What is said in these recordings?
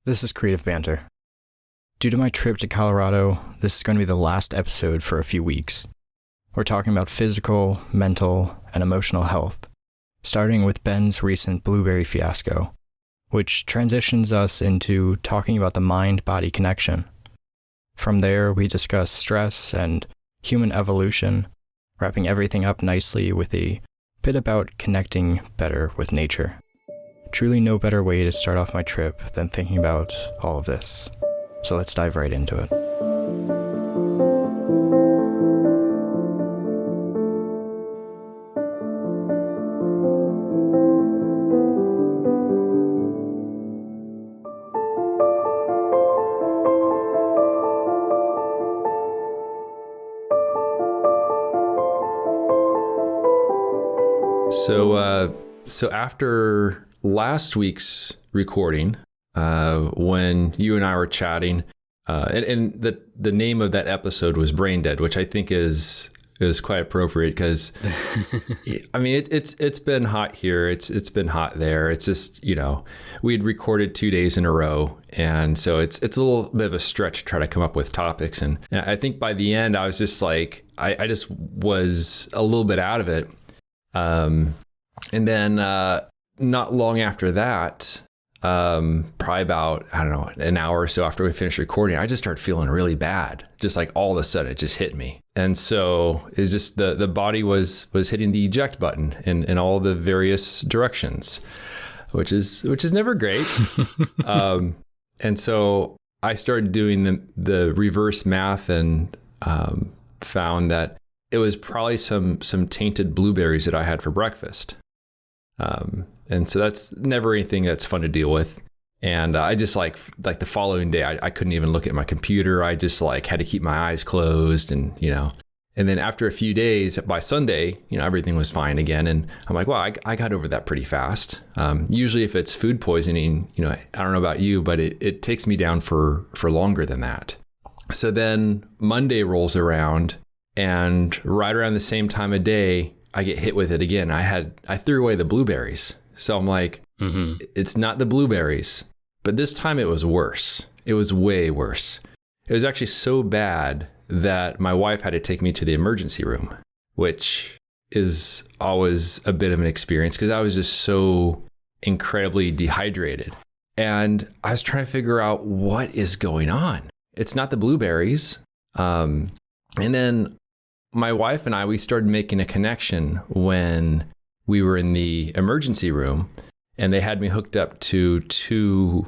This is Creative Banter. Due to my trip to Colorado, this is going to be the last episode for a few weeks. We're talking about physical, mental, and emotional health, starting with Ben's recent blueberry fiasco, which transitions us into talking about the mind-body connection. From there, we discuss stress and human evolution, wrapping everything up nicely with a bit about connecting better with nature. Truly no better way to start off my trip than thinking about all of this. So let's dive right into it. So after last week's recording, when you and I were chatting, and the name of that episode was Brain Dead, which I think is quite appropriate because, I mean, it's been hot here. It's been hot there. It's just, we'd recorded 2 days in a row. And so it's a little bit of a stretch to try to come up with topics. And I think by the end, I was just like, I just was a little bit out of it. And then not long after that, probably about, I don't know, an hour or so after we finished recording, I just started feeling really bad. Just like all of a sudden it just hit me. And so it's just the body was hitting the eject button in all the various directions, which is never great. And so I started doing the reverse math and found that it was probably some tainted blueberries that I had for breakfast. And so that's never anything that's fun to deal with. And I just like the following day, I couldn't even look at my computer. I just had to keep my eyes closed and then after a few days, by Sunday, everything was fine again. And I'm like, wow, I got over that pretty fast. Usually if it's food poisoning, I don't know about you, but it takes me down for longer than that. So then Monday rolls around and right around the same time of day, I get hit with it again. I threw away the blueberries. So I'm like, It's not the blueberries, but this time it was worse. It was way worse. It was actually so bad that my wife had to take me to the emergency room, which is always a bit of an experience because I was just so incredibly dehydrated. And I was trying to figure out what is going on. It's not the blueberries. And then my wife and we started making a connection when we were in the emergency room and they had me hooked up to two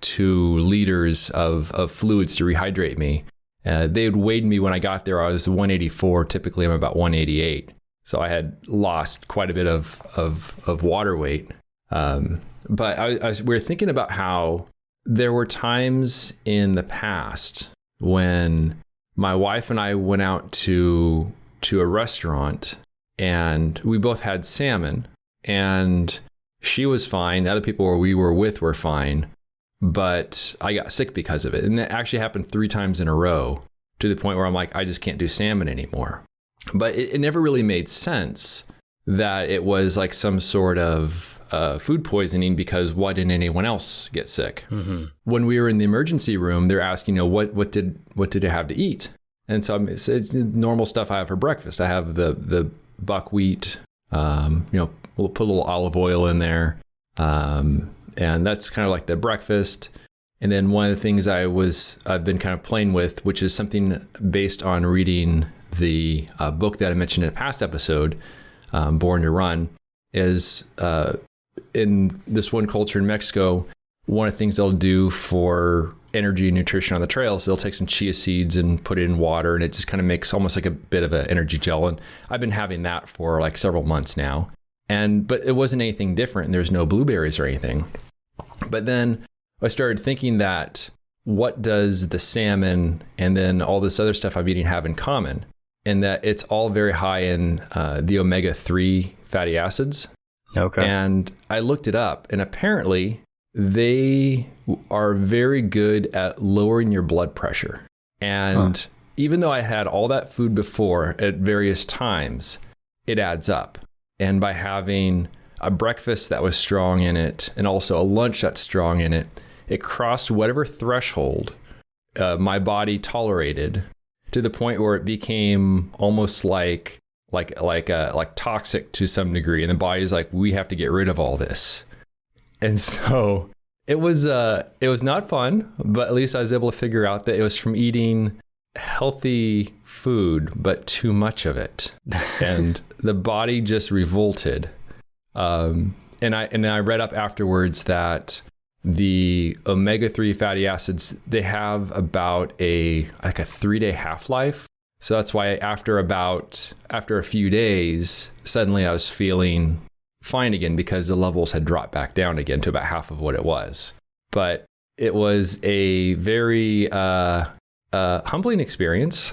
liters of fluids to rehydrate me. They had weighed me when I got there. I was 184. Typically I'm about 188. So I had lost quite a bit of water weight. But we were thinking about how there were times in the past when my wife and I went out to a restaurant and we both had salmon and she was fine. The other people we were with were fine, but I got sick because of it. And that actually happened 3 times in a row to the point where I'm like, I just can't do salmon anymore. But it never really made sense that it was like some sort of food poisoning because why didn't anyone else get sick? Mm-hmm. When we were in the emergency room, they're asking, what did you have to eat? And so it's normal stuff I have for breakfast. I have the buckwheat, we'll put a little olive oil in there. And that's kind of like the breakfast. And then one of the things I've been kind of playing with, which is something based on reading the book that I mentioned in a past episode, Born to Run, is in this one culture in Mexico, one of the things they'll do for energy and nutrition on the trails, they'll take some chia seeds and put it in water and it just kind of makes almost like a bit of an energy gel. And I've been having that for like several months now. But it wasn't anything different and there's no blueberries or anything. But then I started thinking that what does the salmon and then all this other stuff I'm eating have in common? And that it's all very high in the omega-3 fatty acids. Okay. And I looked it up and apparently they are very good at lowering your blood pressure. And even though I had all that food before at various times, it adds up. And by having a breakfast that was strong in it and also a lunch that's strong in it, it crossed whatever threshold my body tolerated, to the point where it became almost like toxic to some degree, and the body's like, we have to get rid of all this. And so it was not fun, but at least I was able to figure out that it was from eating healthy food, but too much of it, and the body just revolted. And I read up afterwards that the omega-3 fatty acids, they have about a 3-day half-life. So that's why after a few days, suddenly I was feeling fine again, because the levels had dropped back down again to about half of what it was. But it was a very humbling experience.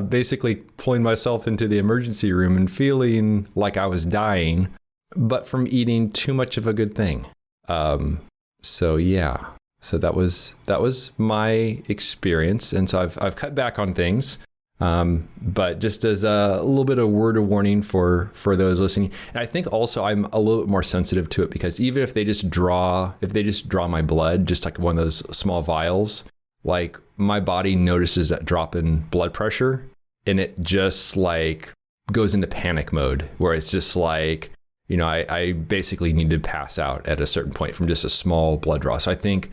Basically pulling myself into the emergency room and feeling like I was dying, but from eating too much of a good thing. So that was my experience, and so I've cut back on things. But just as a little bit of word of warning for those listening, and I think also I'm a little bit more sensitive to it, because even if they just draw my blood, just like one of those small vials, like my body notices that drop in blood pressure, and it just like goes into panic mode, where it's just like, I basically need to pass out at a certain point from just a small blood draw. So I think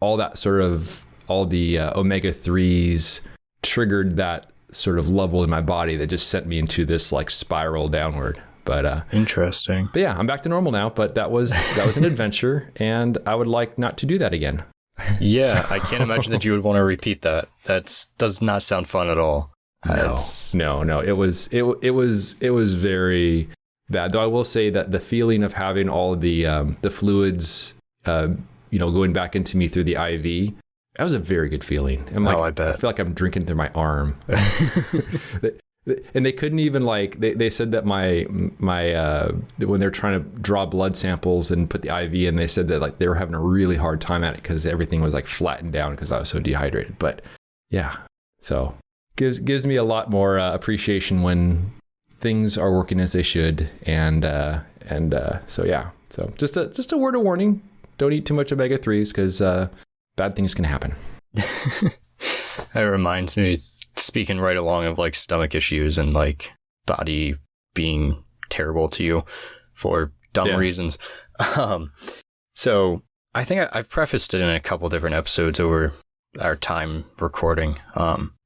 all the omega-3s triggered that sort of level in my body that just sent me into this like spiral downward. But interesting. But yeah, I'm back to normal now. But that was an adventure, and I would like not to do that again. Yeah, I can't imagine that you would want to repeat that. That does not sound fun at all. No. It was very bad. Though I will say that the feeling of having all of the fluids, going back into me through the IV, that was a very good feeling. I bet. I feel like I'm drinking through my arm. And they couldn't even they said that my when they're trying to draw blood samples and put the IV in, they said that they were having a really hard time at it because everything was flattened down because I was so dehydrated. But yeah, so gives me a lot more appreciation when things are working as they should. And so yeah, so just a word of warning: don't eat too much omega-3s, because bad things can happen. That reminds me, speaking right along of stomach issues and body being terrible to you for dumb reasons. So I think I've prefaced it in a couple different episodes over our time recording.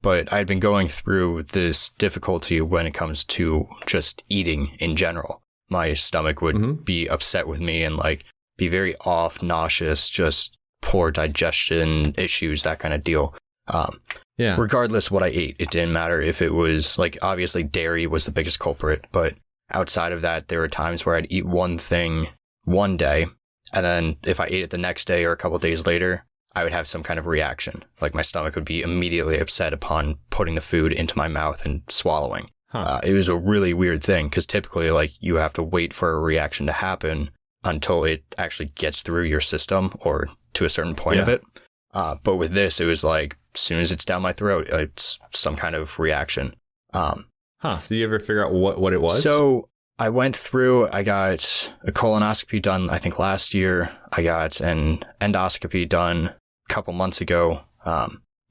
But I'd been going through this difficulty when it comes to just eating in general. My stomach would be upset with me and be very off, nauseous, just poor digestion issues, that kind of deal. Regardless what I ate, it didn't matter if it was obviously dairy was the biggest culprit, but outside of that, there were times where I'd eat one thing one day, and then if I ate it the next day or a couple of days later, I would have some kind of reaction. My stomach would be immediately upset upon putting the food into my mouth and swallowing. It was a really weird thing, because typically you have to wait for a reaction to happen until it actually gets through your system or to a certain point of it. But with this, it was as soon as it's down my throat, it's some kind of reaction. Did you ever figure out what it was? So I went through, I got a colonoscopy done, I think last year. I got an endoscopy done a couple months ago,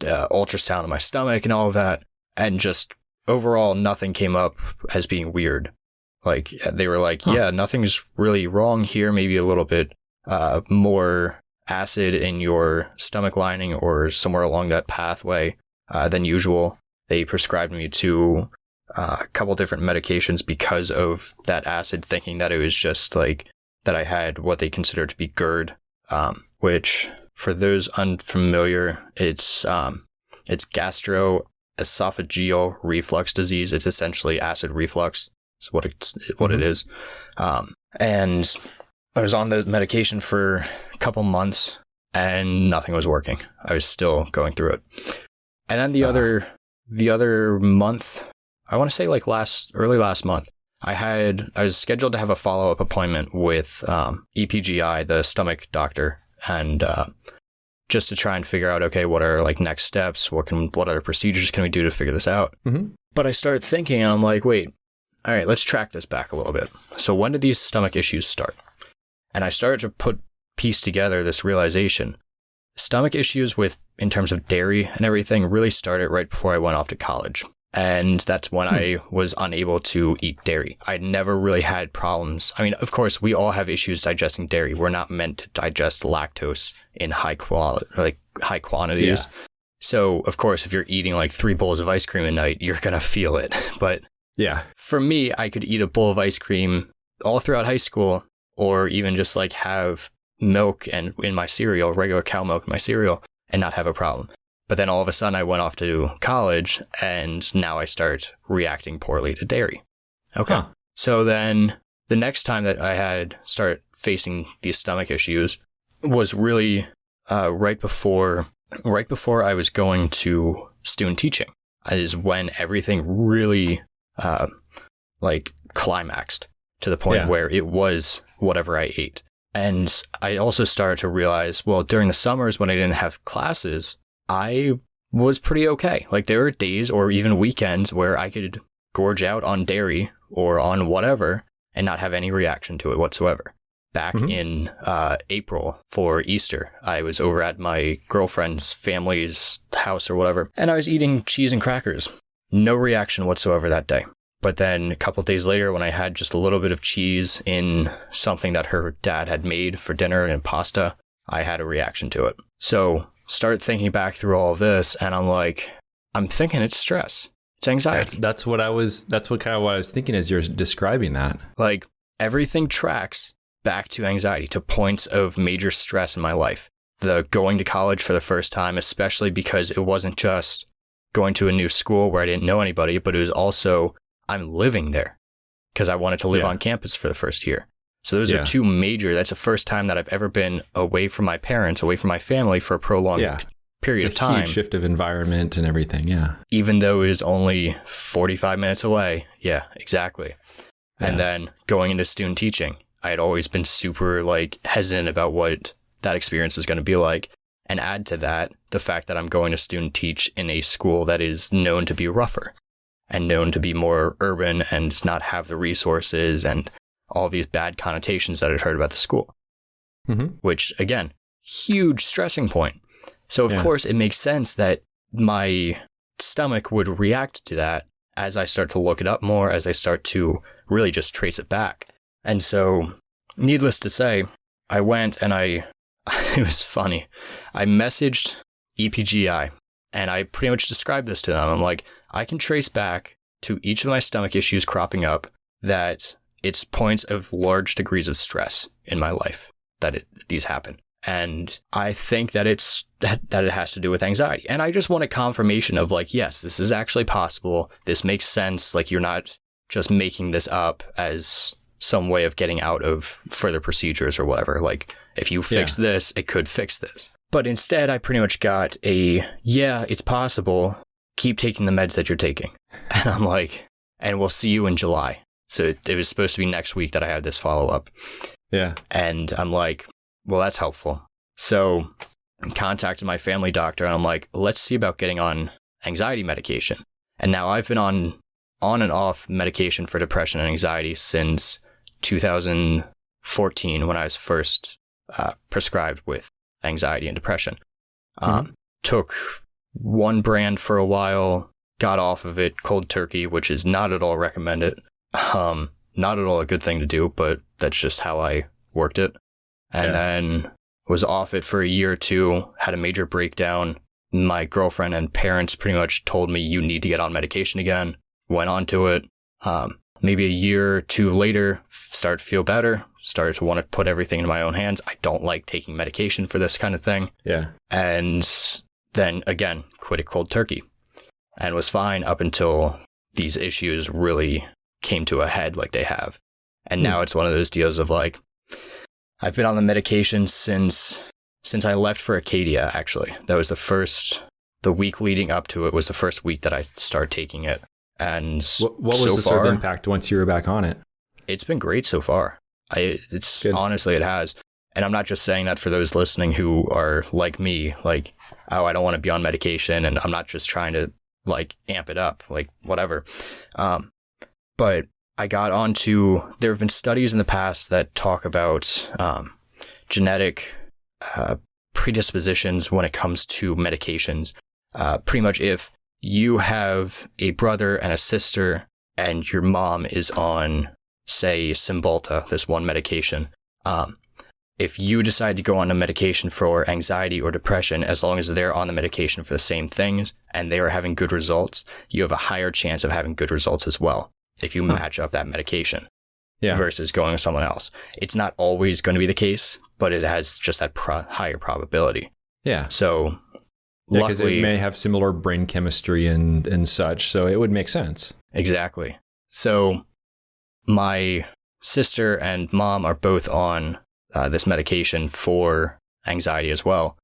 ultrasound of my stomach and all of that. And just overall, nothing came up as being weird. They were nothing's really wrong here. Maybe a little bit more acid in your stomach lining or somewhere along that pathway than usual. They prescribed me to a couple different medications because of that acid, thinking that it was just that I had what they consider to be GERD, which for those unfamiliar, it's gastroesophageal reflux disease. It's essentially acid reflux. Is what it is. And I was on the medication for a couple months and nothing was working. I was still going through it. And then the other month, I want to say early last month, I was scheduled to have a follow-up appointment with EPGI, the stomach doctor, and just to try and figure out, okay, what are next steps? What other procedures can we do to figure this out? But I started thinking, and I'm wait, all right, let's track this back a little bit. So when did these stomach issues start? And I started to piece together this realization. Stomach issues in terms of dairy and everything really started right before I went off to college. And that's when I was unable to eat dairy. I never really had problems. I mean, of course, we all have issues digesting dairy. We're not meant to digest lactose in high quantities. Yeah. So, of course, if you're eating like 3 bowls of ice cream a night, you're going to feel it. But yeah, for me, I could eat a bowl of ice cream all throughout high school, or even just like have milk and in my cereal, regular cow milk in my cereal, and not have a problem. But then all of a sudden I went off to college and now I start reacting poorly to dairy. Okay. Huh. So then the next time that I had started facing these stomach issues was really right before I was going to student teaching, is when everything really climaxed to the point where it was whatever I ate. And I also started to realize, well, during the summers when I didn't have classes, I was pretty okay. Like there were days or even weekends where I could gorge out on dairy or on whatever and not have any reaction to it whatsoever. Back in April for Easter, I was over at my girlfriend's family's house or whatever, and I was eating cheese and crackers. No reaction whatsoever that day. But then a couple of days later, when I had just a little bit of cheese in something that her dad had made for dinner and pasta, I had a reaction to it. So start thinking back through all of this, and I'm thinking it's stress. It's anxiety. That's what I was thinking as you're describing that. Like everything tracks back to anxiety, to points of major stress in my life. The going to college for the first time, especially because it wasn't just going to a new school where I didn't know anybody, but it was also I'm living there because I wanted to live on campus for the first year. So those are two major, that's the first time that I've ever been away from my parents, away from my family for a prolonged period of time. Huge shift of environment and everything. Yeah. Even though it was only 45 minutes away. Yeah, exactly. Yeah. And then going into student teaching, I had always been super hesitant about what that experience was going to be like. And add to that the fact that I'm going to student teach in a school that is known to be rougher and known to be more urban and not have the resources and all these bad connotations that I'd heard about the school, which again, huge stressing point. So of course it makes sense that my stomach would react to that as I start to look it up more, as I start to really just trace it back. And so needless to say, I went and it was funny. I messaged EPGI and I pretty much described this to them. I'm like, I can trace back to each of my stomach issues cropping up that it's points of large degrees of stress in my life that these happen. And I think that it has to do with anxiety. And I just want a confirmation of yes, this is actually possible. This makes sense. You're not just making this up as some way of getting out of further procedures or whatever. If you fix this, it could fix this. But instead, I pretty much got it's possible. Keep taking the meds that you're taking. And I'm like, and we'll see you in July. So it was supposed to be next week that I had this follow-up. Yeah. And I'm like, well, that's helpful. So I contacted my family doctor and I'm like, let's see about getting on anxiety medication. And now I've been on and off medication for depression and anxiety since 2014 when I was first prescribed with anxiety and depression. Took one brand for a while, got off of it cold turkey, which is not at all recommended. Not at all a good thing to do, but that's just how I worked it. And then was off it for a year or two, had a major breakdown. My girlfriend and parents pretty much told me you need to get on medication again. Went on to it. Maybe a year or two later, started to feel better, started to want to put everything in my own hands. I don't like taking medication for this kind of thing. Yeah. And then again, quit it cold turkey and was fine up until these issues really came to a head like they have. And now it's one of those deals of I've been on the medication since I left for Acadia, actually. That was the week leading up to it was the first week that I started taking it. And what was the sort of impact once you were back on it? It's been great so far. Honestly, it has. And I'm not just saying that for those listening who are like me, I don't want to be on medication and I'm not just trying to amp it up, whatever. But I got onto, there have been studies in the past that talk about genetic predispositions when it comes to medications. Pretty much if you have a brother and a sister and your mom is on, say, Cymbalta, this one medication, if you decide to go on a medication for anxiety or depression, as long as they're on the medication for the same things and they are having good results, you have a higher chance of having good results as well if you match up that medication versus going with someone else. It's not always going to be the case, but it has just that higher probability. Yeah. So because luckily, it may have similar brain chemistry and such, so it would make sense. Exactly. So my sister and mom are both on this medication for anxiety as well.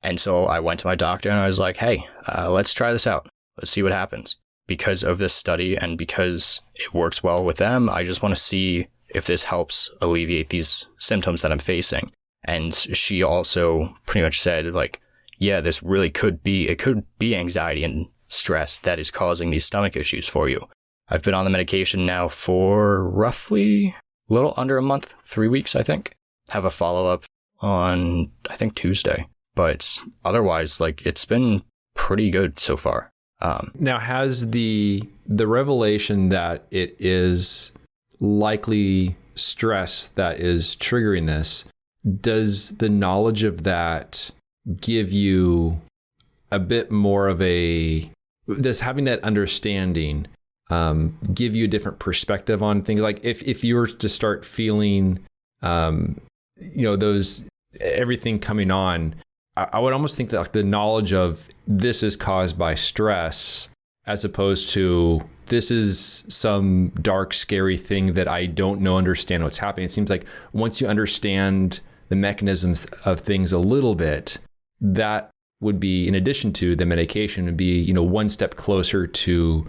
And so I went to my doctor and I was like, hey, let's try this out. Let's see what happens. Because of this study and because it works well with them, I just want to see if this helps alleviate these symptoms that I'm facing. And she also pretty much said, like, yeah, this really could be anxiety and stress that is causing these stomach issues for you. I've been on the medication now for roughly a little under a month, 3 weeks, I think. Have a follow-up on, I think, Tuesday. But otherwise, like, it's been pretty good so far. Now, has the revelation that it is likely stress that is triggering this, does the knowledge of that give you a bit more of does having that understanding give you a different perspective on things? Like if you were to start feeling, those, everything coming on, I would almost think that like the knowledge of this is caused by stress, as opposed to this is some dark, scary thing that I don't understand what's happening. It seems like once you understand the mechanisms of things a little bit, that would be, in addition to the medication, would be, one step closer to,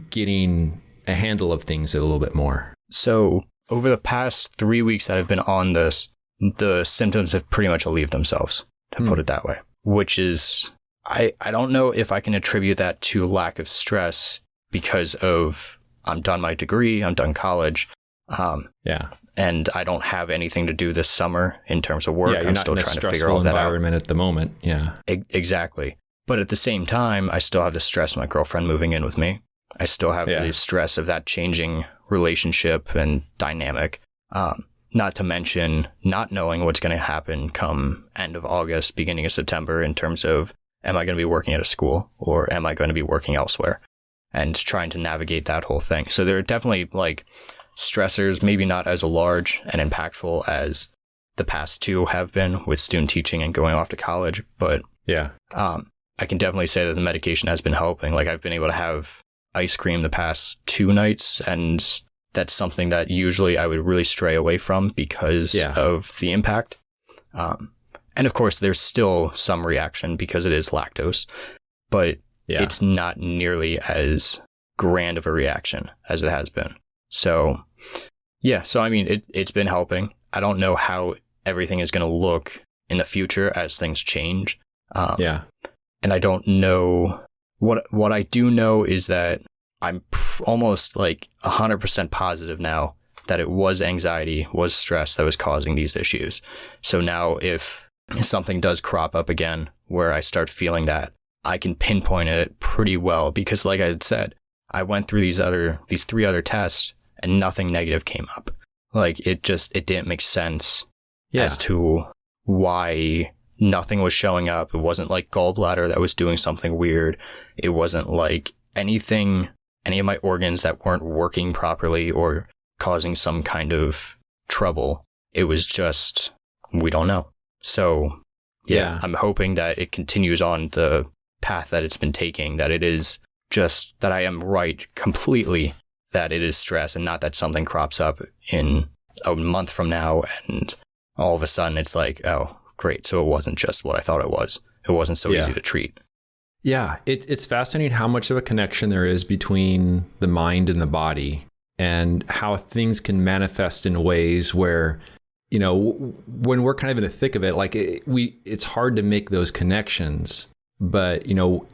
getting a handle of things a little bit more. So over the past 3 weeks that I've been on this, the symptoms have pretty much alleviated themselves, to put it that way, which is, I don't know if I can attribute that to lack of stress because of I'm done my degree, I'm done college. And I don't have anything to do this summer in terms of work. I'm still trying to figure all that out. Environment at the moment. Yeah. Exactly. But at the same time, I still have the stress of my girlfriend moving in with me. I still have the stress of that changing relationship and dynamic. Not to mention not knowing what's going to happen come end of August, beginning of September in terms of, am I going to be working at a school or am I going to be working elsewhere? And trying to navigate that whole thing. So there are definitely like stressors, maybe not as large and impactful as the past two have been with student teaching and going off to college. But I can definitely say that the medication has been helping. Like I've been able to have ice cream the past 2 nights, and that's something that usually I would really stray away from because of the impact. And of course, there's still some reaction because it is lactose, but it's not nearly as grand of a reaction as it has been. So, I mean, it's been helping. I don't know how everything is going to look in the future as things change. And I don't know. What I do know is that I'm almost like 100% positive now that it was anxiety, was stress that was causing these issues. So now if something does crop up again where I start feeling that, I can pinpoint it pretty well because like I had said, I went through these 3 other tests and nothing negative came up. Like it didn't make sense as to why nothing was showing up. It wasn't like gallbladder that was doing something weird. It wasn't like any of my organs that weren't working properly or causing some kind of trouble. It was just, we don't know. So I'm hoping that it continues on the path that it's been taking, that it is just that I am right completely, that it is stress and not that something crops up in a month from now and all of a sudden it's like, oh, great. So it wasn't just what I thought it was. It wasn't so easy to treat. Yeah. It's fascinating how much of a connection there is between the mind and the body and how things can manifest in ways where, when we're kind of in the thick of it, like it's hard to make those connections, but,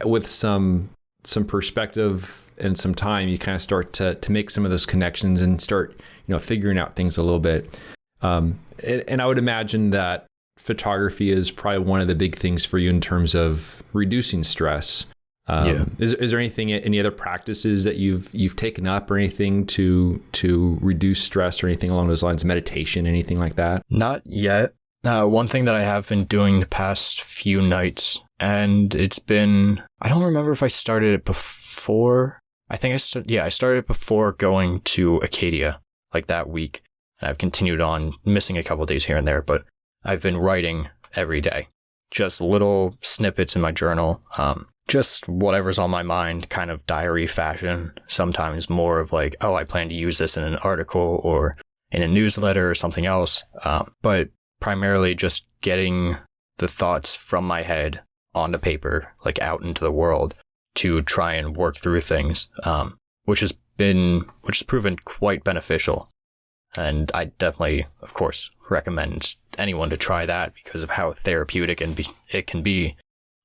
with some some perspective and some time, you kind of start to make some of those connections and start, figuring out things a little bit. And I would imagine that photography is probably one of the big things for you in terms of reducing stress. Is there any other practices that you've taken up or anything to reduce stress or anything along those lines? Meditation, anything like that? Not yet. One thing that I have been doing the past few nights, and it's been, I don't remember if I started it before. I think I started it before going to Acadia, like that week. And I've continued on, missing a couple of days here and there, but I've been writing every day. Just little snippets in my journal. Just whatever's on my mind, kind of diary fashion. Sometimes more of like, I plan to use this in an article or in a newsletter or something else. But primarily just getting the thoughts from my head onto paper, like out into the world to try and work through things, which has proven quite beneficial. And I definitely, of course, recommend anyone to try that because of how therapeutic it can be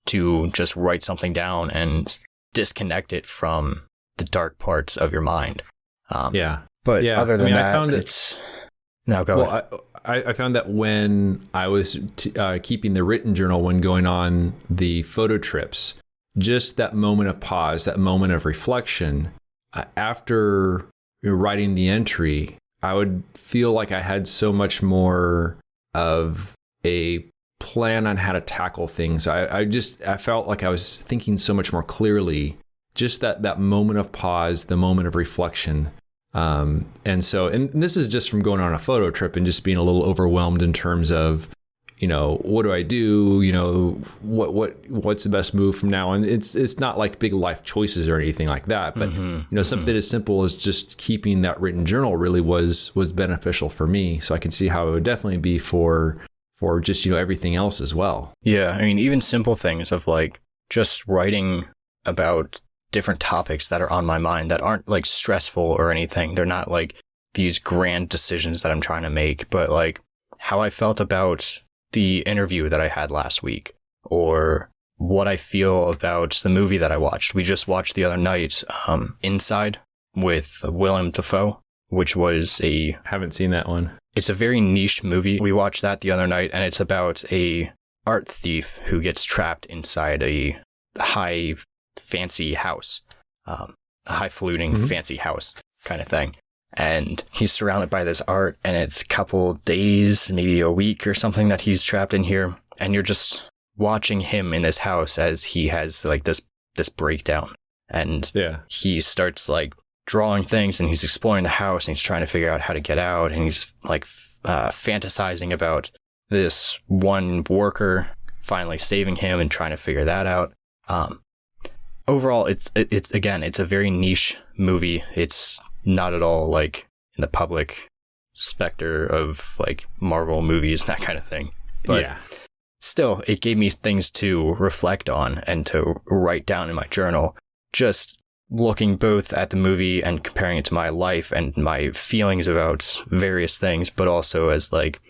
to just write something down and disconnect it from the dark parts of your mind. But other than that, I found it's... No, go ahead. I found that when I was keeping the written journal when going on the photo trips, just that moment of pause, that moment of reflection, after writing the entry, I would feel like I had so much more of a plan on how to tackle things. I felt like I was thinking so much more clearly, just that moment of pause, the moment of reflection. And this is just from going on a photo trip and just being a little overwhelmed in terms of, what do I do? What's the best move from now on? It's not like big life choices or anything like that, but something as simple as just keeping that written journal really was beneficial for me. So I can see how it would definitely be for just, everything else as well. Yeah. I mean, even simple things of like just writing about different topics that are on my mind that aren't like stressful or anything. They're not like these grand decisions that I'm trying to make, but like how I felt about the interview that I had last week, or what I feel about the movie that I watched. We just watched the other night, Inside with Willem Dafoe, which was haven't seen that one. It's a very niche movie. We watched that the other night, and it's about a art thief who gets trapped inside a high fancy house, a highfalutin fancy house kind of thing. And he's surrounded by this art, and it's a couple days, maybe a week or something that he's trapped in here. And you're just watching him in this house as he has like this breakdown. And he starts like drawing things, and he's exploring the house, and he's trying to figure out how to get out. And he's like fantasizing about this one worker finally saving him and trying to figure that out. Overall, it's a very niche movie. It's not at all like in the public specter of like Marvel movies, that kind of thing. But still, it gave me things to reflect on and to write down in my journal. Just looking both at the movie and comparing it to my life and my feelings about various things, but also as like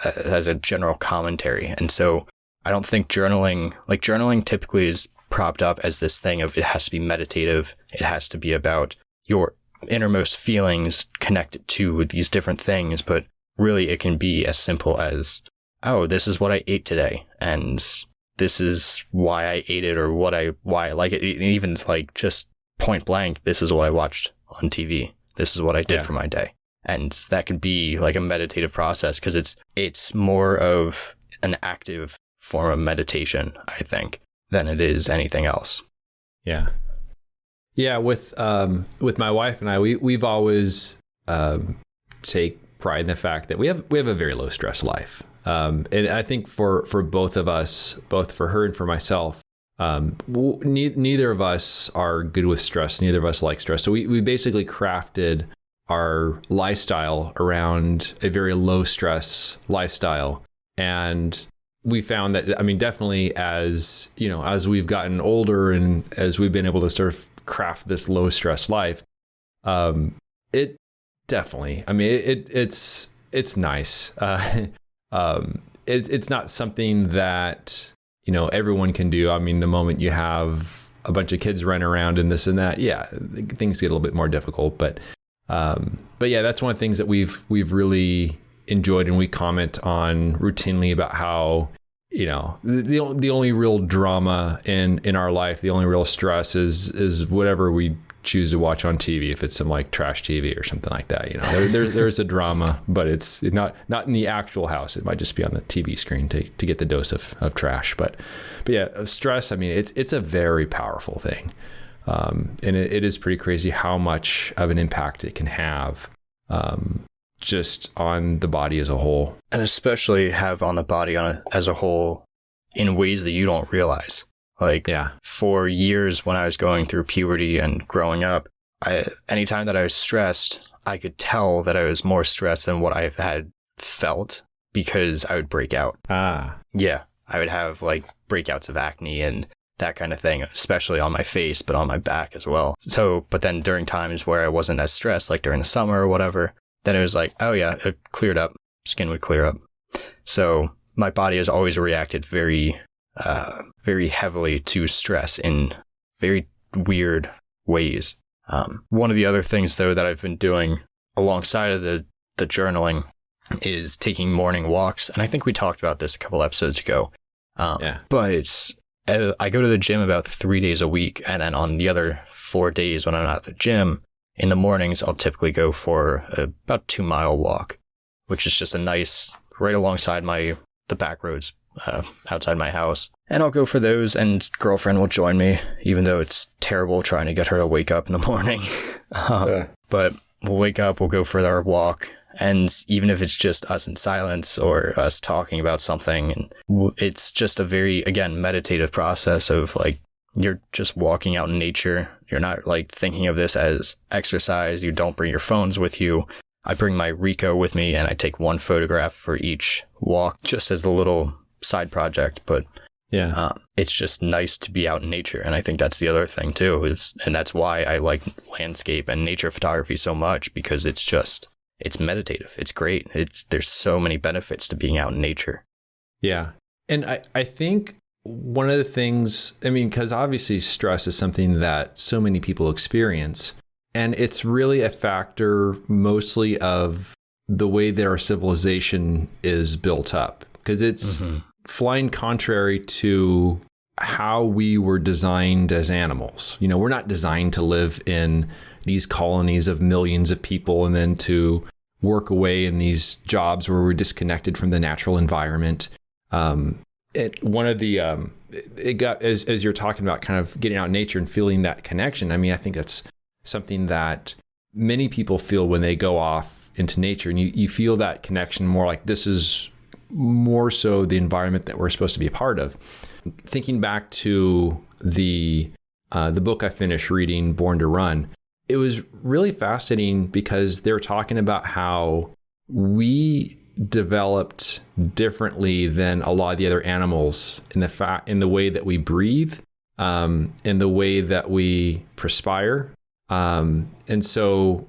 as a general commentary. And so I don't think journaling typically is propped up as this thing of it has to be meditative. It has to be about your innermost feelings connected to these different things. But really it can be as simple as, this is what I ate today, and this is why I ate it, or why I like it. Even like just point blank, this is what I watched on TV. This is what I did for my day. And that could be like a meditative process, because it's more of an active form of meditation, I think, than it is anything else. With my wife and I, we've always take pride in the fact that we have a very low stress life, and I think for both of us, both for her and for myself, neither of us are good with stress. Neither of us like stress. So we basically crafted our lifestyle around a very low stress lifestyle. And we found that, definitely as we've gotten older and as we've been able to sort of craft this low stress life, it definitely, it's nice. It's not something that, everyone can do. The moment you have a bunch of kids running around and this and that, yeah, things get a little bit more difficult. But yeah, that's one of the things that we've really enjoyed, and we comment on routinely about how, you know, the only real drama in our life, the only real stress is whatever we choose to watch on TV. If it's some like trash TV or something like that, you know, there's a drama, but it's not in the actual house. It might just be on the TV screen to get the dose of trash. But yeah, stress, I mean, it's a very powerful thing. And it is pretty crazy how much of an impact it can have, just on the body as a whole. And especially have on the body as a whole in ways that you don't realize. Like, yeah, for years when I was going through puberty and growing up, anytime that I was stressed, I could tell that I was more stressed than what I had felt, because I would break out. Yeah, I would have like breakouts of acne and that kind of thing, especially on my face, but on my back as well. So, but then during times where I wasn't as stressed, like during the summer or whatever, then it was like, oh yeah, it cleared up. Skin would clear up. So my body has always reacted very heavily to stress in very weird ways. One of the other things, though, that I've been doing alongside of the journaling is taking morning walks. And I think we talked about this a couple episodes ago. But I go to the gym about 3 days a week. And then on the other 4 days when I'm not at the gym, in the mornings, I'll typically go for about 2-mile walk, which is just a nice, right alongside the back roads outside my house. And I'll go for those, and girlfriend will join me, even though it's terrible trying to get her to wake up in the morning. But we'll wake up, we'll go for our walk. And even if it's just us in silence or us talking about something, it's just a very, again, meditative process of like, you're just walking out in nature. You're not like thinking of this as exercise. You don't bring your phones with you. I bring my Ricoh with me, and I take one photograph for each walk, just as a little side project. But yeah, it's just nice to be out in nature. And I think that's the other thing too, and that's why I like landscape and nature photography so much, because it's meditative. It's great. There's so many benefits to being out in nature. Yeah. And I think one of the things, I mean, because obviously stress is something that so many people experience, and it's really a factor mostly of the way that our civilization is built up, because it's flying contrary to how we were designed as animals. You know, we're not designed to live in these colonies of millions of people and then to work away in these jobs where we're disconnected from the natural environment. One of the, it got, as you're talking about kind of getting out in nature and feeling that connection. I mean, I think that's something that many people feel when they go off into nature, and you feel that connection more like this is more so the environment that we're supposed to be a part of. Thinking back to the book I finished reading, Born to Run, it was really fascinating because they were talking about how we developed differently than a lot of the other animals in the way that we breathe, in the way that we perspire. And so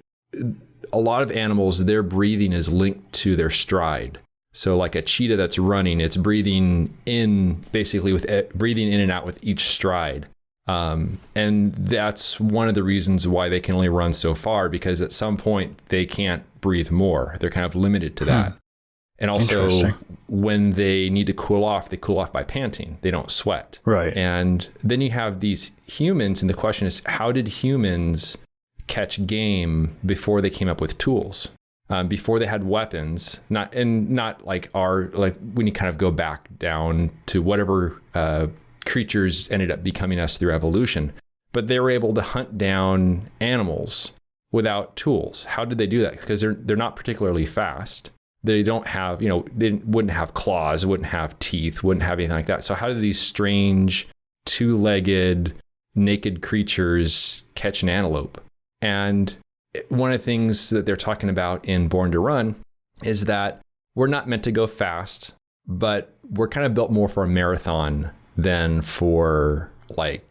a lot of animals, their breathing is linked to their stride. So like a cheetah that's running, it's breathing in basically with breathing in and out with each stride. And that's one of the reasons why they can only run so far, because at some point they can't breathe more. They're kind of limited to that. And also when they need to cool off, they cool off by panting. They don't sweat. Right. And then you have these humans, and the question is, how did humans catch game before they came up with tools? Before they had weapons, not like when you kind of go back down to whatever creatures ended up becoming us through evolution, but they were able to hunt down animals without tools. How did they do that? Because they're not particularly fast. They don't have, they wouldn't have claws, wouldn't have teeth, wouldn't have anything like that. So how do these strange two-legged naked creatures catch an antelope? And one of the things that they're talking about in Born to Run is that we're not meant to go fast, but we're kind of built more for a marathon than for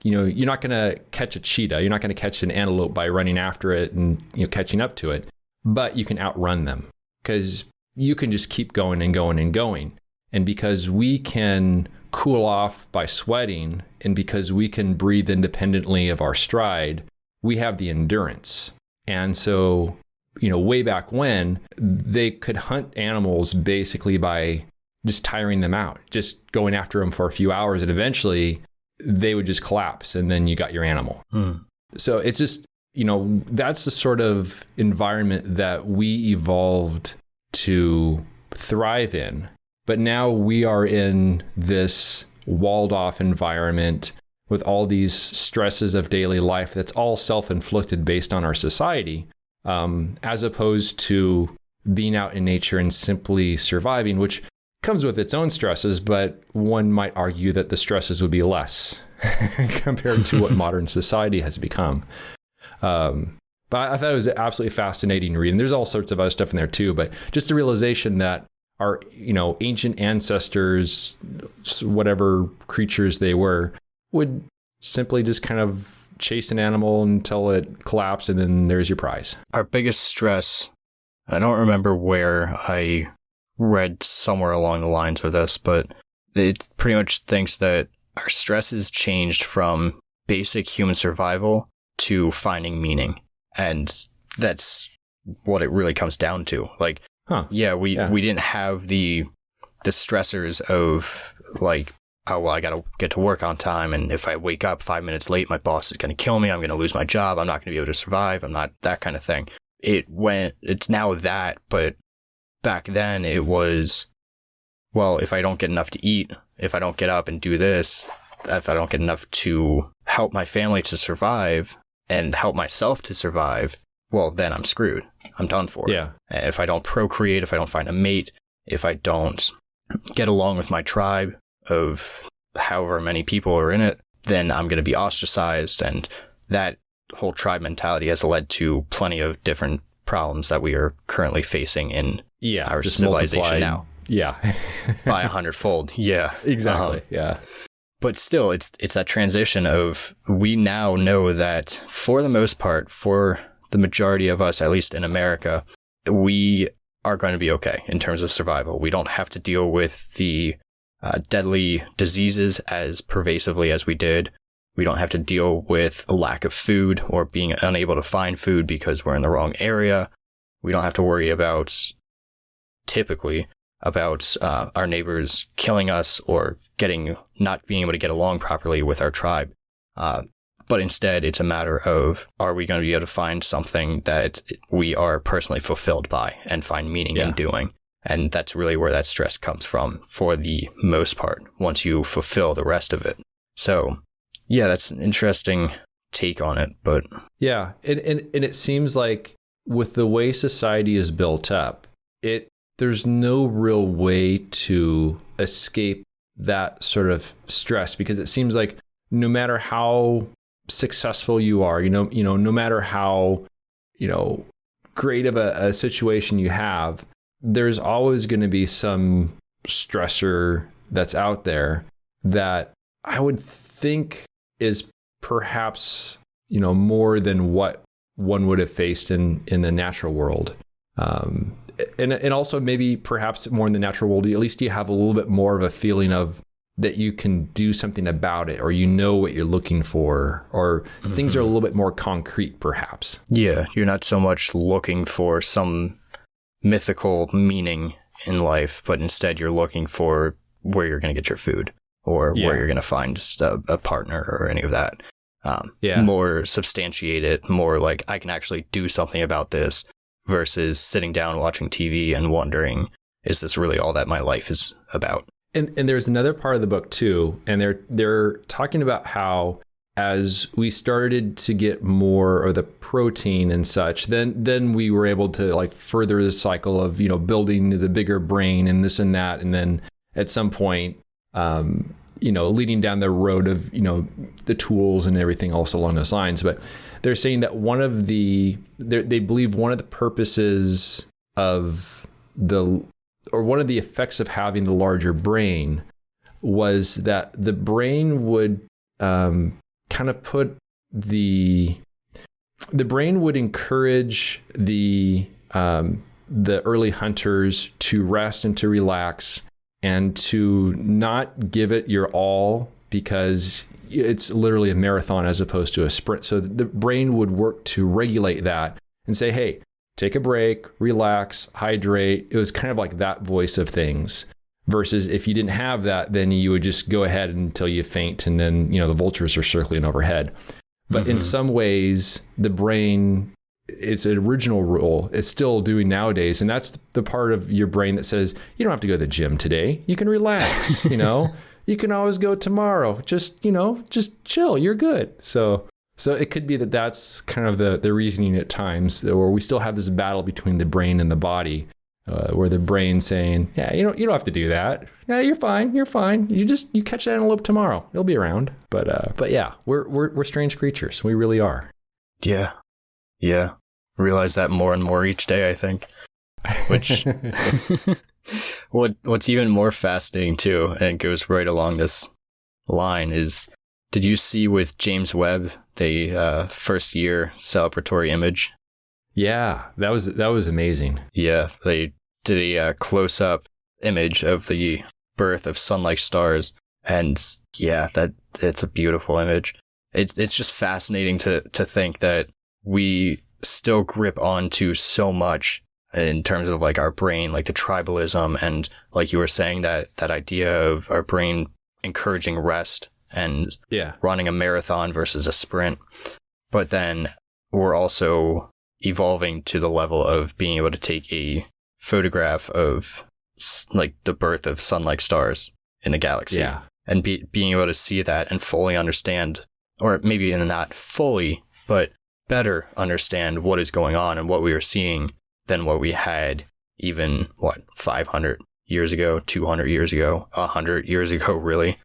you're not going to catch a cheetah. You're not going to catch an antelope by running after it and, catching up to it, but you can outrun them because you can just keep going and going and going. And because we can cool off by sweating, and because we can breathe independently of our stride, we have the endurance. And so, way back when, they could hunt animals basically by just tiring them out, just going after them for a few hours, and eventually they would just collapse, and then you got your animal. So it's just, that's the sort of environment that we evolved to thrive in. But now we are in this walled off environment with all these stresses of daily life that's all self-inflicted based on our society, as opposed to being out in nature and simply surviving, which comes with its own stresses, but one might argue that the stresses would be less compared to what modern society has become. But I thought it was absolutely fascinating reading. There's all sorts of other stuff in there too, but just the realization that our, ancient ancestors, whatever creatures they were, would simply just kind of chase an animal until it collapsed, and then there's your prize. Our biggest stress, I don't remember where I read somewhere along the lines of this, but it pretty much thinks that our stress has changed from basic human survival to finding meaning. And that's what it really comes down to. Like, we didn't have the stressors of like, oh, well, I got to get to work on time. And if I wake up 5 minutes late, my boss is going to kill me. I'm going to lose my job. I'm not going to be able to survive. I'm not that kind of thing. It's now that, but back then it was, well, if I don't get enough to eat, if I don't get up and do this, if I don't get enough to help my family to survive and help myself to survive, well, then I'm screwed. I'm done for. Yeah. If I don't procreate, if I don't find a mate, if I don't get along with my tribe of however many people are in it, then I'm going to be ostracized. And that whole tribe mentality has led to plenty of different problems that we are currently facing in our civilization now. Yeah. By 100-fold. Yeah. Exactly. Yeah. But still, it's that transition of, we now know that for the most part, for the majority of us, at least in America, we are going to be okay in terms of survival. We don't have to deal with the deadly diseases as pervasively as we did. We don't have to deal with a lack of food or being unable to find food because we're in the wrong area. We don't have to worry about, typically, about our neighbors killing us or not being able to get along properly with our tribe. But instead, it's a matter of, are we going to be able to find something that we are personally fulfilled by and find meaning in doing? And that's really where that stress comes from for the most part, once you fulfill the rest of it. So, yeah, that's an interesting take on it. But yeah, and it seems like with the way society is built up, there's no real way to escape that sort of stress, because it seems like no matter how successful you are, no matter how, great of a situation you have, there's always going to be some stressor that's out there that I would think is perhaps, more than what one would have faced in the natural world. And also maybe perhaps more in the natural world, at least you have a little bit more of a feeling of that you can do something about it, or what you're looking for, or things are a little bit more concrete perhaps. Yeah, you're not so much looking for some mythical meaning in life, but instead you're looking for where you're going to get your food, or where you're going to find just a partner or any of that. More substantiated, more like I can actually do something about this, versus sitting down watching TV and wondering, is this really all that my life is about? And there's another part of the book too, and they're talking about how as we started to get more of the protein and such, then we were able to like further the cycle of, building the bigger brain and this and that, and then at some point, leading down the road of, the tools and everything else along those lines. But they're saying that they believe one of the purposes of one of the effects of having the larger brain was that the brain would kind of put the brain would encourage the early hunters to rest and to relax and to not give it your all, because it's literally a marathon as opposed to a sprint. So the brain would work to regulate that and say, hey, take a break, relax, hydrate. It was kind of like that voice of things. Versus if you didn't have that, then you would just go ahead until you faint, and then, the vultures are circling overhead. But in some ways, the brain, its original role, it's still doing nowadays. And that's the part of your brain that says, you don't have to go to the gym today. You can relax, you can always go tomorrow. Just chill. You're good. So it could be that that's kind of the reasoning at times, where we still have this battle between the brain and the body, where the brain's saying, yeah, you don't have to do that. Yeah, you're fine. You catch that antelope tomorrow. It'll be around. But yeah, we're strange creatures. We really are. Yeah. Yeah. Realize that more and more each day, I think. Which what's even more fascinating too, and goes right along this line, is, did you see with James Webb the first year celebratory image? Yeah, that was amazing. Yeah, they did a close-up image of the birth of sun-like stars, and yeah, it's a beautiful image. It's just fascinating to think that we still grip onto so much in terms of like our brain, like the tribalism, and like you were saying, that idea of our brain encouraging rest and running a marathon versus a sprint. But then we're also evolving to the level of being able to take a photograph of like the birth of sun-like stars in the galaxy, and being able to see that and fully understand, or maybe not fully, but better understand what is going on and what we are seeing than what we had even 500 years ago, 200 years ago, 100 years ago, really.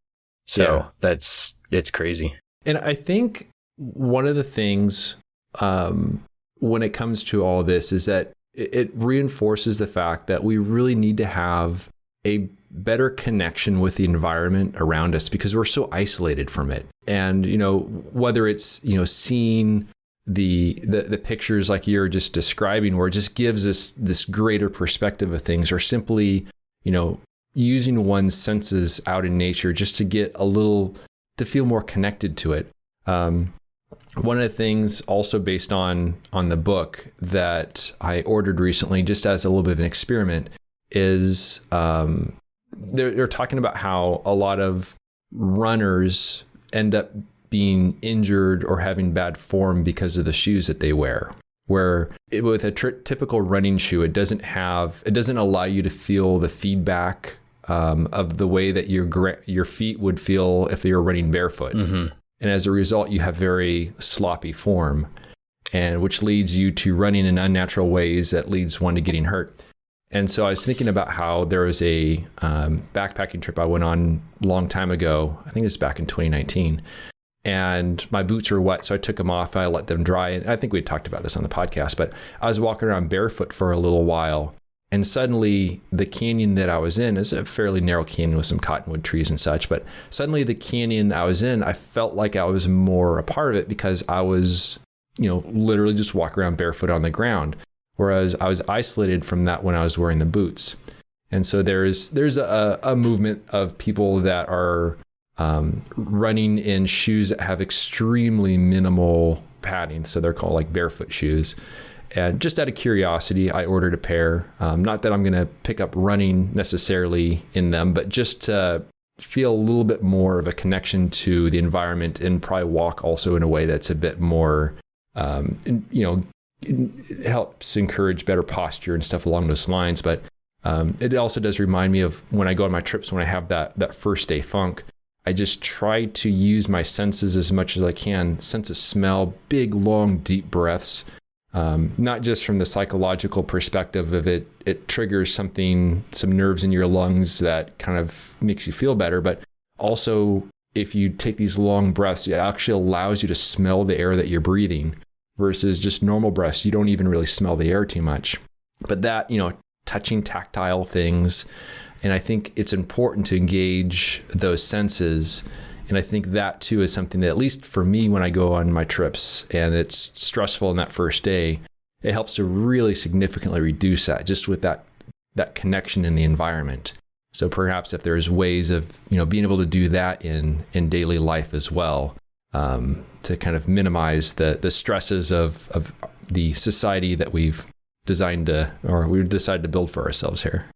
So it's crazy. And I think one of the things when it comes to all this is that it reinforces the fact that we really need to have a better connection with the environment around us, because we're so isolated from it. And, whether it's, seeing the pictures like you're just describing, where it just gives us this greater perspective of things, or simply, using one's senses out in nature just to get to feel more connected to it. One of the things also based on the book that I ordered recently, just as a little bit of an experiment, is they're talking about how a lot of runners end up being injured or having bad form because of the shoes that they wear. Where with a typical running shoe, it doesn't allow you to feel the feedback of the way that your feet would feel if they were running barefoot. Mm-hmm. And as a result, you have very sloppy form, and which leads you to running in unnatural ways that leads one to getting hurt. And so I was thinking about how there was a backpacking trip I went on a long time ago. I think it was back in 2019. And my boots were wet, so I took them off. I let them dry. And I think we had talked about this on the podcast, but I was walking around barefoot for a little while. And suddenly the canyon that I was in is a fairly narrow canyon with some cottonwood trees and such. But suddenly the canyon I was in, I felt like I was more a part of it, because I was, literally just walking around barefoot on the ground. Whereas I was isolated from that when I was wearing the boots. And so there's a movement of people that are running in shoes that have extremely minimal padding. So they're called like barefoot shoes. And just out of curiosity, I ordered a pair. Not that I'm going to pick up running necessarily in them, but just to feel a little bit more of a connection to the environment, and probably walk also in a way that's a bit more, it helps encourage better posture and stuff along those lines. But it also does remind me of when I go on my trips, when I have that first day funk, I just try to use my senses as much as I can. Sense of smell, big, long, deep breaths. Not just from the psychological perspective of it triggers some nerves in your lungs that kind of makes you feel better. But also, if you take these long breaths, it actually allows you to smell the air that you're breathing, versus just normal breaths. You don't even really smell the air too much. But that, touching tactile things. And I think it's important to engage those senses. And I think that too is something that, at least for me, when I go on my trips and it's stressful in that first day, it helps to really significantly reduce that, just with that connection in the environment. So perhaps if there's ways of, being able to do that in daily life as well, to kind of minimize the stresses of the society that we've decided to build for ourselves here.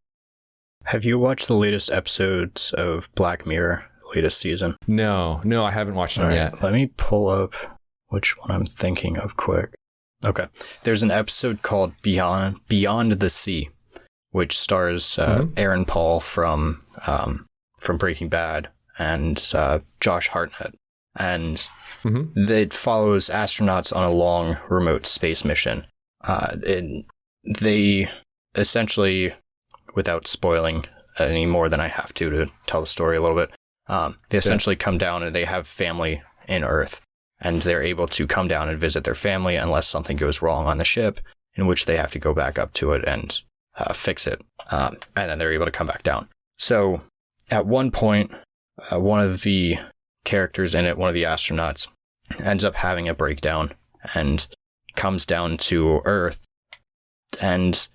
Have you watched the latest episodes of Black Mirror, latest season? No, I haven't watched them yet. Let me pull up which one I'm thinking of quick. Okay. There's an episode called Beyond the Sea, which stars Aaron Paul from Breaking Bad and Josh Hartnett. And it follows astronauts on a long remote space mission. They essentially, without spoiling any more than I have to tell the story a little bit, they essentially come down and they have family in Earth. And they're able to come down and visit their family unless something goes wrong on the ship, in which they have to go back up to it and fix it. And then they're able to come back down. So at one point, one of the characters in it, one of the astronauts, ends up having a breakdown and comes down to Earth. And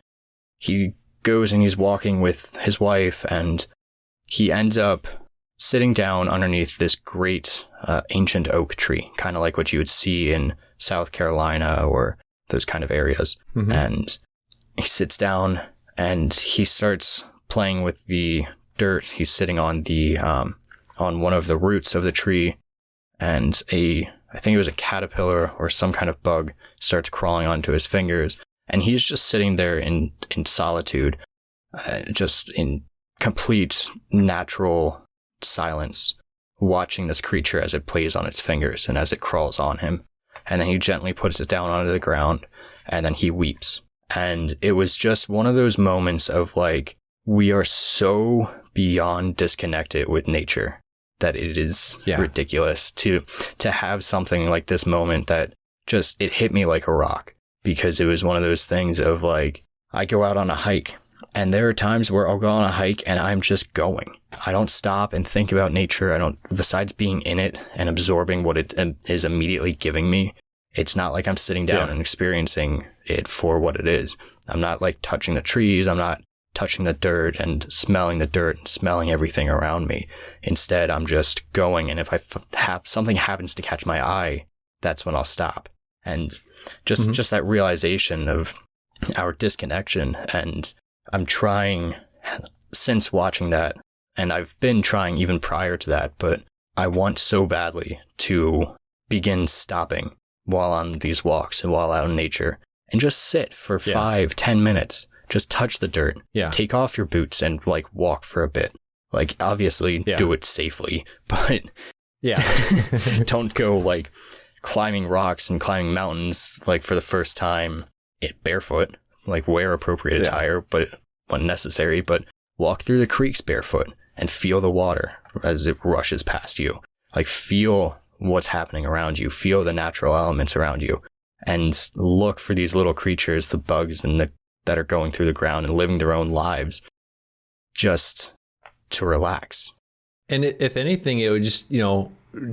he goes and he's walking with his wife, and he ends up sitting down underneath this great ancient oak tree, kind of like what you would see in South Carolina or those kind of areas. And he sits down and he starts playing with the dirt. He's sitting on on one of the roots of the tree, and I think it was a caterpillar or some kind of bug starts crawling onto his fingers, and he's just sitting there in solitude, just in complete natural silence, watching this creature as it plays on its fingers and as it crawls on him. And then he gently puts it down onto the ground, and then he weeps. And it was just one of those moments of like, we are so beyond disconnected with nature that it is ridiculous to have something like this moment that just, it hit me like a rock, because it was one of those things of like, I go out on a hike, and there are times where I'll go on a hike and I'm just going. I don't stop and think about nature. Besides being in it and absorbing what it is immediately giving me, it's not like I'm sitting down and experiencing it for what it is. I'm not like touching the trees. I'm not touching the dirt and smelling everything around me. Instead, I'm just going. And if something happens to catch my eye, that's when I'll stop. And just that realization of our disconnection. And I'm trying, since watching that, and I've been trying even prior to that, but I want so badly to begin stopping while on these walks and while out in nature and just sit for 5-10 minutes, just touch the dirt, take off your boots and like walk for a bit. Like obviously do it safely, but don't go like climbing rocks and climbing mountains like for the first time barefoot. Like wear appropriate attire, but when necessary, but walk through the creeks barefoot and feel the water as it rushes past you. Like feel what's happening around you, feel the natural elements around you, and look for these little creatures, the bugs that are going through the ground and living their own lives, just to relax. And if anything, it would just,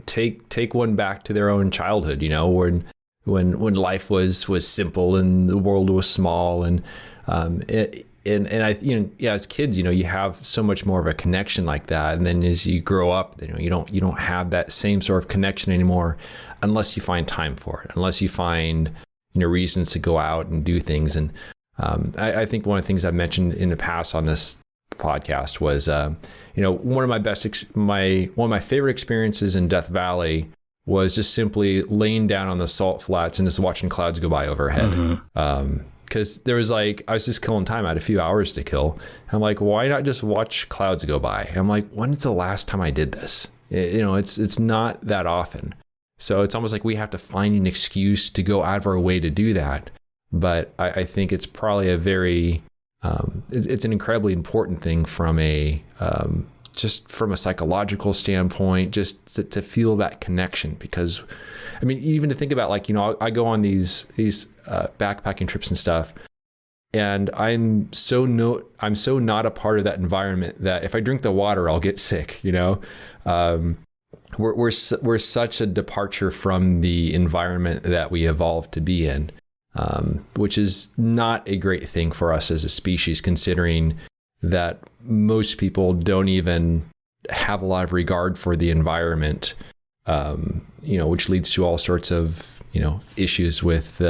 take one back to their own childhood, when life was simple and the world was small, and as kids, you have so much more of a connection like that. And then as you grow up, you don't have that same sort of connection anymore, unless you find time for it, unless you find, reasons to go out and do things. And I think one of the things I've mentioned in the past on this podcast was, one of my favorite experiences in Death Valley was just simply laying down on the salt flats and just watching clouds go by overhead. Because there was I was just killing time. I had a few hours to kill. I'm like, why not just watch clouds go by? I'm like, when's the last time I did this? It's not that often. So it's almost like we have to find an excuse to go out of our way to do that. But I think it's probably a very, it's an incredibly important thing from just from a psychological standpoint, just to feel that connection. Because even to think about I go on these backpacking trips and stuff, and I'm so not a part of that environment that if I drink the water, I'll get sick. We're such a departure from the environment that we evolved to be in, which is not a great thing for us as a species, considering that most people don't even have a lot of regard for the environment, which leads to all sorts of, issues with,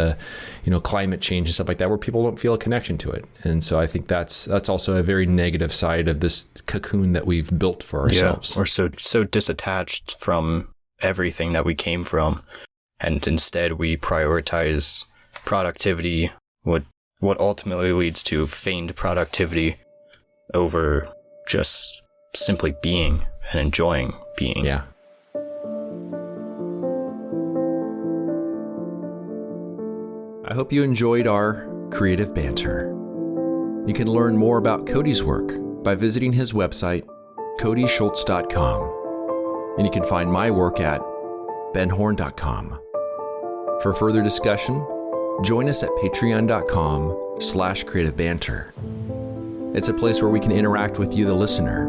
climate change and stuff like that, where people don't feel a connection to it. And so I think that's also a very negative side of this cocoon that we've built for ourselves. Yeah, we're so disattached from everything that we came from. And instead we prioritize productivity, what ultimately leads to feigned productivity, over just simply being and enjoying being. Yeah. I hope you enjoyed our creative banter. You can learn more about Cody's work by visiting his website, codyschultz.com. And you can find my work at benhorn.com. For further discussion, join us at patreon.com/creativebanter. It's a place where we can interact with you, the listener.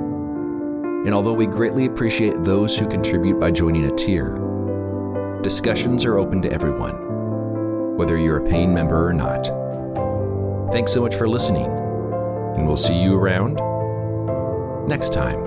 And although we greatly appreciate those who contribute by joining a tier, discussions are open to everyone, whether you're a paying member or not. Thanks so much for listening, and we'll see you around next time.